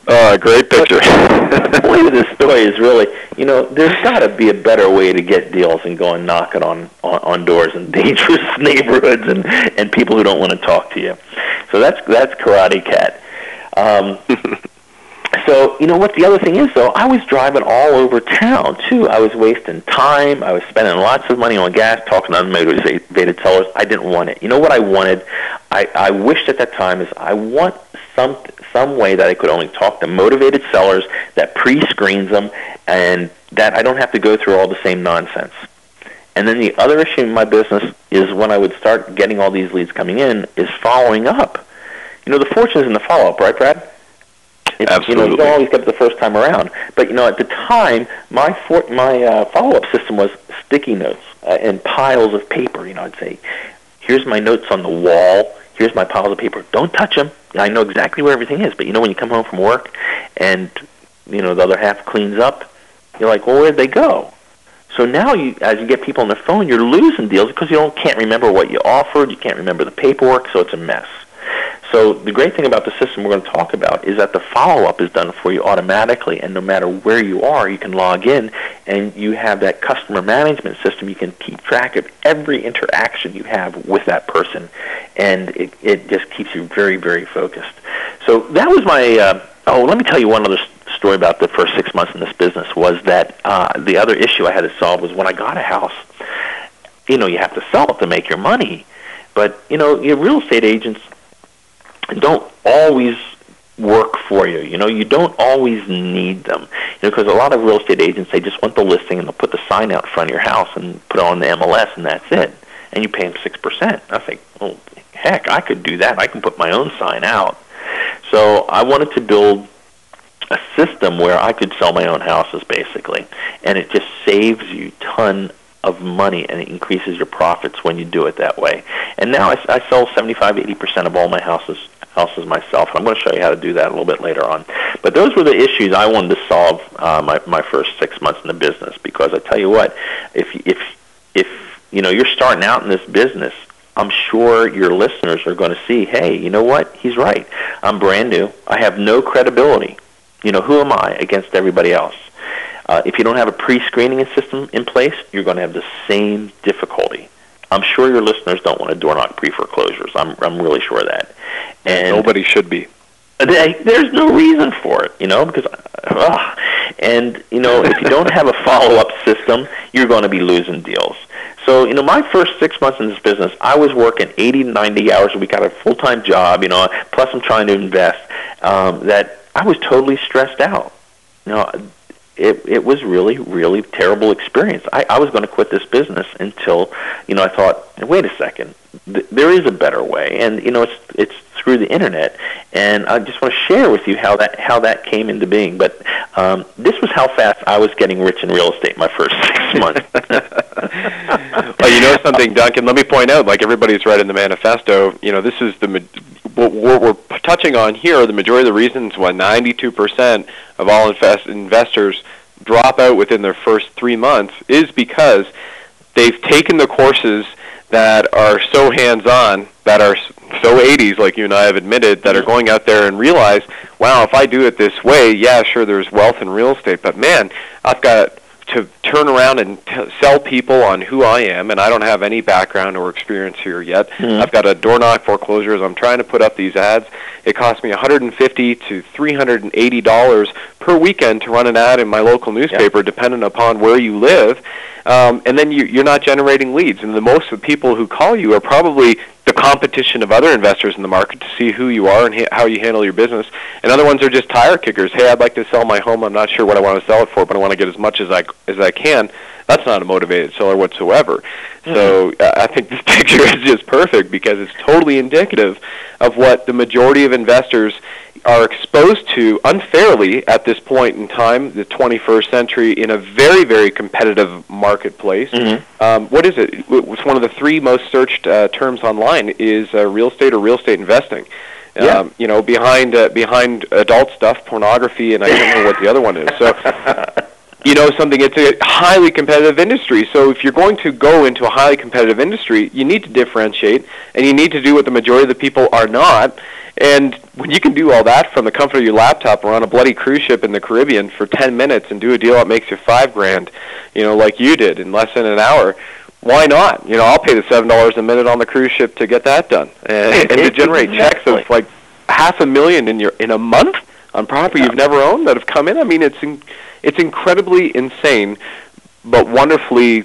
Great picture. The point of this story is really, there's got to be a better way to get deals than going knocking on doors in dangerous neighborhoods and people who don't want to talk to you. So that's Karate Cat. So, what the other thing is, though, I was driving all over town, too. I was wasting time. I was spending lots of money on gas, talking to unmotivated sellers. I didn't want it. You know what I wanted? I wished at that time is I want some way that I could only talk to motivated sellers that pre-screens them and that I don't have to go through all the same nonsense. And then the other issue in my business is when I would start getting all these leads coming in is following up. The fortune is in the follow-up, right, Brad? Absolutely. You don't always get it the first time around. But, at the time, my follow-up system was sticky notes and piles of paper. I'd say, here's my notes on the wall. Here's my piles of paper. Don't touch them. I know exactly where everything is. But, when you come home from work and, the other half cleans up, you're like, well, where'd they go? So now, as you get people on the phone, you're losing deals because you can't remember what you offered. You can't remember the paperwork, so it's a mess. So the great thing about the system we're going to talk about is that the follow-up is done for you automatically, and no matter where you are, you can log in, and you have that customer management system. You can keep track of every interaction you have with that person, and it just keeps you very, very focused. So that was my let me tell you one other story about the first 6 months in this business was that the other issue I had to solve was when I got a house, you have to sell it to make your money, but, your real estate agents don't always work for you. You don't always need them. Because a lot of real estate agents, they just want the listing and they'll put the sign out in front of your house and put it on the MLS and that's it. And you pay them 6%. I think, well, heck, I could do that. I can put my own sign out. So I wanted to build a system where I could sell my own houses, basically. And it just saves you a ton of money, and it increases your profits when you do it that way. And now I sell 75-80% of all my houses myself. I'm going to show you how to do that a little bit later on. But those were the issues I wanted to solve my first 6 months in the business, because I tell you what, if you're starting out in this business, I'm sure your listeners are going to see, hey, you know what? He's right. I'm brand new. I have no credibility. Who am I against everybody else? If you don't have a pre-screening system in place, you're going to have the same difficulty. I'm sure your listeners don't want to door knock pre-foreclosures. I'm really sure of that. And nobody should be. There's no reason for it, because, if you don't have a follow-up system, you're going to be losing deals. So, my first 6 months in this business, I was working 80 to 90 hours a week. I had a full-time job, plus I'm trying to invest, that I was totally stressed out. It was really, really terrible experience. I was going to quit this business until, I thought, wait a second, there is a better way, and it's through the internet. And I just want to share with you how that came into being. But this was how fast I was getting rich in real estate my first 6 months. Well, you know something, Duncan? Let me point out, like everybody's read in the manifesto, this is what we're touching on here. The majority of the reasons why 92% of all investors drop out within their first 3 months is because they've taken the courses that are so hands-on, that are so 80s, like you and I have admitted, that are going out there and realize, wow, if I do it this way, yeah, sure, there's wealth in real estate, but man, I've got to turn around and sell people on who I am, and I don't have any background or experience here yet. Mm-hmm. I've got to door knock foreclosures. I'm trying to put up these ads. It costs me $150 to $380 per weekend to run an ad in my local newspaper, depending upon where you live. And then you're not generating leads. And the most of the people who call you are probably the competition of other investors in the market to see who you are and how you handle your business. And other ones are just tire kickers. Hey, I'd like to sell my home. I'm not sure what I want to sell it for, but I want to get as much as I can. That's not a motivated seller whatsoever. Mm-hmm. So I think this picture is just perfect because it's totally indicative of what the majority of investors are exposed to unfairly at this point in time, the 21st century, in a very, very competitive marketplace. Mm-hmm. What is it? It's one of the 3 most searched terms online is real estate or real estate investing. Behind adult stuff, pornography, and I don't know what the other one is. So You know something, it's a highly competitive industry. So if you're going to go into a highly competitive industry, you need to differentiate, and you need to do what the majority of the people are not. And when you can do all that from the comfort of your laptop or on a bloody cruise ship in the Caribbean for 10 minutes and do a deal that makes you $5,000, you know, like you did in less than an hour, why not? You know, I'll pay the $7 a minute on the cruise ship to get that done, and to generate checks of like $500,000 in a month on property you've never owned that have come in. I mean, it's incredibly insane, but wonderfully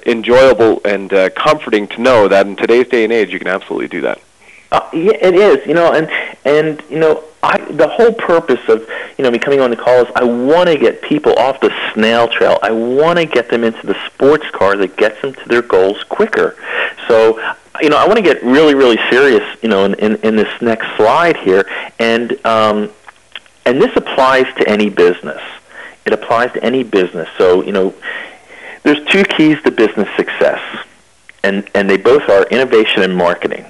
enjoyable and comforting to know that in today's day and age you can absolutely do that. Yeah, it is. You know, and you know, the whole purpose of, you know, me coming on the call is I want to get people off the snail trail. I want to get them into the sports car that gets them to their goals quicker. So, you know, I want to get really, really serious, you know, in this next slide here, and this applies to any business. It applies to any business. So, you know, there's two keys to business success, and they both are innovation and marketing.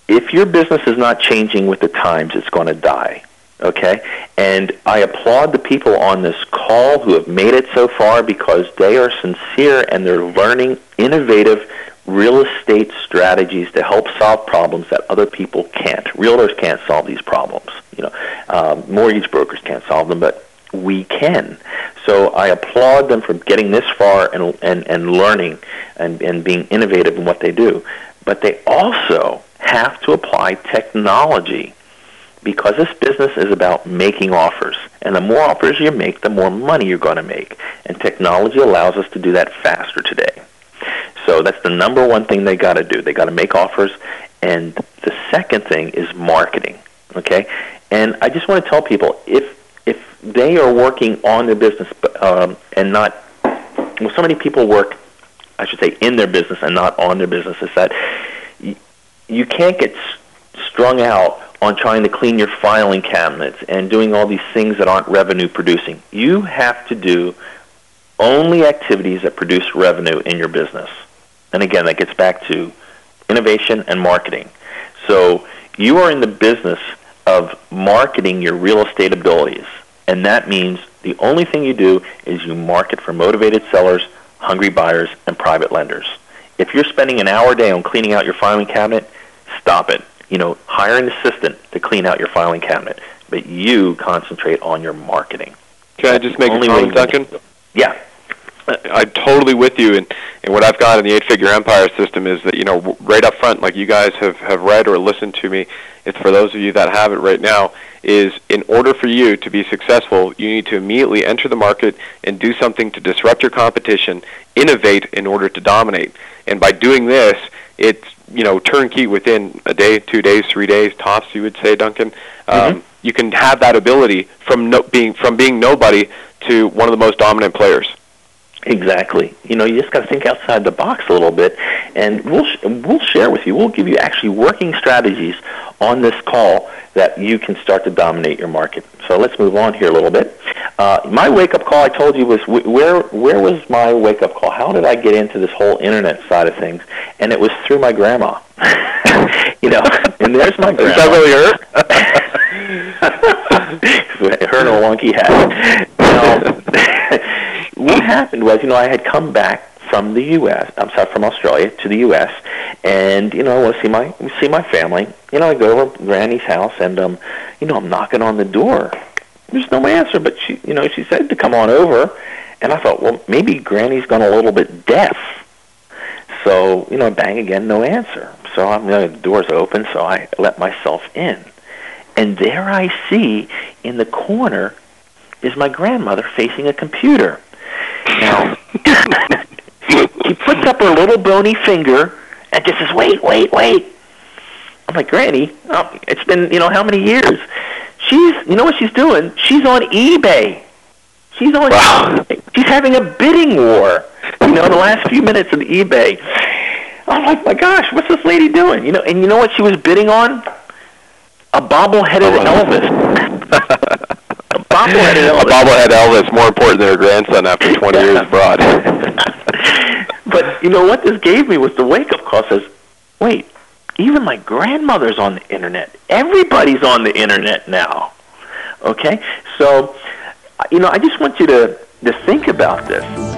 If your business is not changing with the times, it's going to die, okay? And I applaud the people on this call who have made it so far because they are sincere and they're learning innovative real estate strategies to help solve problems that other people can't. Realtors can't solve these problems. You know, mortgage brokers can't solve them, but we can. So I applaud them for getting this far and learning and being innovative in what they do. But they also have to apply technology, because this business is about making offers. And the more offers you make, the more money you're going to make. And technology allows us to do that faster today. So that's the number one thing they got to do. They got to make offers. And the second thing is marketing. Okay? And I just want to tell people, if they are working on their business and not, well, so many people work, I should say, in their business and not on their business, is that you can't get strung out on trying to clean your filing cabinets and doing all these things that aren't revenue producing. You have to do only activities that produce revenue in your business. And again, that gets back to innovation and marketing. So you are in the business of marketing your real estate abilities. And that means the only thing you do is you market for motivated sellers, hungry buyers, and private lenders. If you're spending an hour a day on cleaning out your filing cabinet, stop it. You know, hire an assistant to clean out your filing cabinet, but you concentrate on your marketing. Can I just make a comment, Duncan? Yeah. I'm totally with you, and what I've got in the 8-figure empire system is that, you know, right up front, like you guys have read or listened to me, it's for those of you that have it right now, is in order for you to be successful, you need to immediately enter the market and do something to disrupt your competition, innovate in order to dominate. And by doing this, it's, you know, turnkey within a day, 2 days, 3 days, tops, you would say, Duncan. You can have that ability from being nobody to one of the most dominant players. Exactly. You know, you just got to think outside the box a little bit, and we'll share with you. We'll give you actually working strategies on this call that you can start to dominate your market. So let's move on here a little bit. My wake-up call, I told you, was where was my wake-up call? How did I get into this whole internet side of things? And it was through my grandma. You know, and there's my grandma. Is that really her? Her and a wonky hat. What happened was, you know, I had come back from the U.S., from Australia to the U.S., and, you know, I want to see my family. You know, I go over to Granny's house, and, you know, I'm knocking on the door. There's no answer, but she said to come on over, and I thought, well, maybe Granny's gone a little bit deaf. So, you know, I bang again, no answer. So the door's open, so I let myself in. And there I see, in the corner, is my grandmother facing a computer. Now, she puts up her little bony finger and just says, wait. I'm like, Granny, it's been, you know, how many years? You know what she's doing? She's on eBay. She's on eBay. She's having a bidding war, you know, the last few minutes of eBay. I'm like, my gosh, what's this lady doing? You know, and you know what she was bidding on? A bobbleheaded Elvis. A bobblehead Elvis, more important than her grandson after 20 years abroad. But you know what this gave me was the wake-up call. Says, wait, even my grandmother's on the internet. Everybody's on the internet now. Okay, so I just want you to think about this.